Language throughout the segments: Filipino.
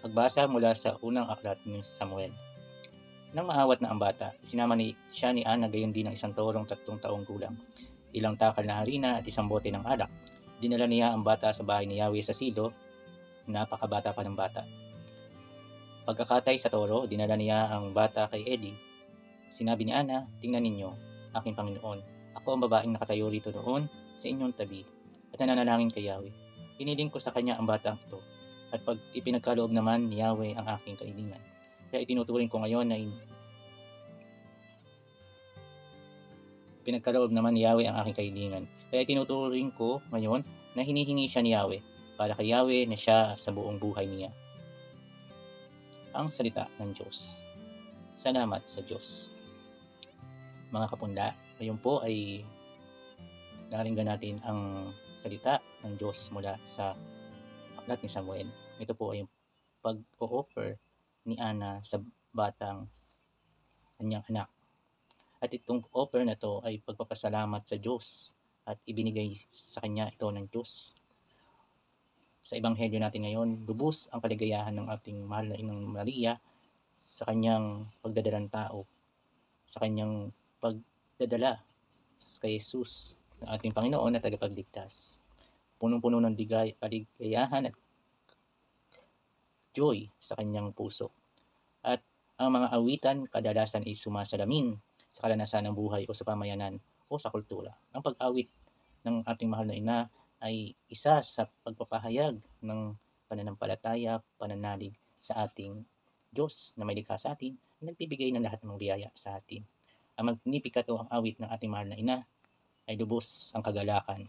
Pagbasa mula sa unang aklat ni Samuel. Nang maawat na ang bata, isinama siya ni Ana gayon din ang isang torong 3 taong gulang, ilang takal na harina at isang bote ng alak. Dinala niya ang bata sa bahay ni Yahweh sa Silo, napakabata pa ng bata. Pagkakatay sa toro, dinala niya ang bata kay Eli. Sinabi ni Ana, "Tingnan ninyo, aking Panginoon, ako ang babaeng nakatayo rito doon sa inyong tabi at nananalangin kay Yahweh. Hiniling ko sa kanya ang batang ito, at pag ipinagkaloob naman ni Yahweh ang aking kahilingan. Kaya itinuturing ko ngayon na pinagkaloob naman ni Yahweh ang aking kahilingan. Kaya itinuturing ko ngayon na hinihingi siya ni Yahweh para kay Yahweh na siya sa buong buhay niya." Ang salita ng Diyos. Salamat sa Diyos. Mga kapunda, ngayon po ay naringgan natin ang salita ng Diyos mula sa aklat ni Samuel. Ito po ay yung pag-o-offer ni Ana sa batang kanyang anak. At itong offer na to ay pagpapasalamat sa Diyos at ibinigay sa kanya ito ng Diyos. Sa ebanghelyo natin ngayon, lubos ang kaligayahan ng ating mahal na Inang Maria sa kanyang pagdadalang tao, sa kanyang pagdadala kay Jesus na ating Panginoon at tagapagligtas. Punong-puno ng kaligayahan at joy sa kanyang puso. At ang mga awitan kadalasan ay sumasalamin sa kalanasan ng buhay o sa pamayanan o sa kultura. Ang pag-awit ng ating mahal na ina ay isa sa pagpapahayag ng pananampalataya, pananalig sa ating Diyos na may likha sa atin, na nagbibigay ng lahat ng biyaya sa atin. Ang Magnificat o ang awit ng ating mahal na ina ay lubos ang kagalakan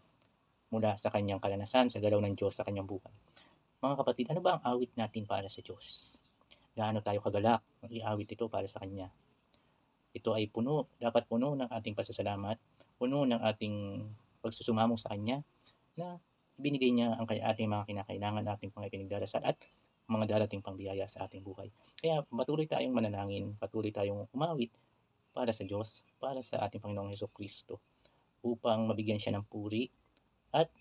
mula sa kanyang kalanasan, sa galaw ng Diyos sa kanyang buhay. Mga kapatid, ano ba ang awit natin para sa Diyos? Gaano tayo kagalak ang iawit ito para sa Kanya? Ito ay dapat puno ng ating pasasalamat, puno ng ating pagsusumamo sa Kanya, na binigay niya ang ating mga kinakailangan, ating mga pinagdarasal at mga darating pang biyaya sa ating buhay. Kaya patuloy tayong manalangin, patuloy tayong umawit para sa Diyos, para sa ating Panginoong Hesukristo, upang mabigyan siya ng puri at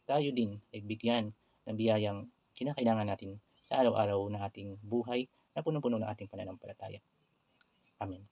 tayo din ay bigyan ng biyayang kinakailangan natin sa araw-araw na ating buhay na punong-puno ng ating pananampalataya. Amen.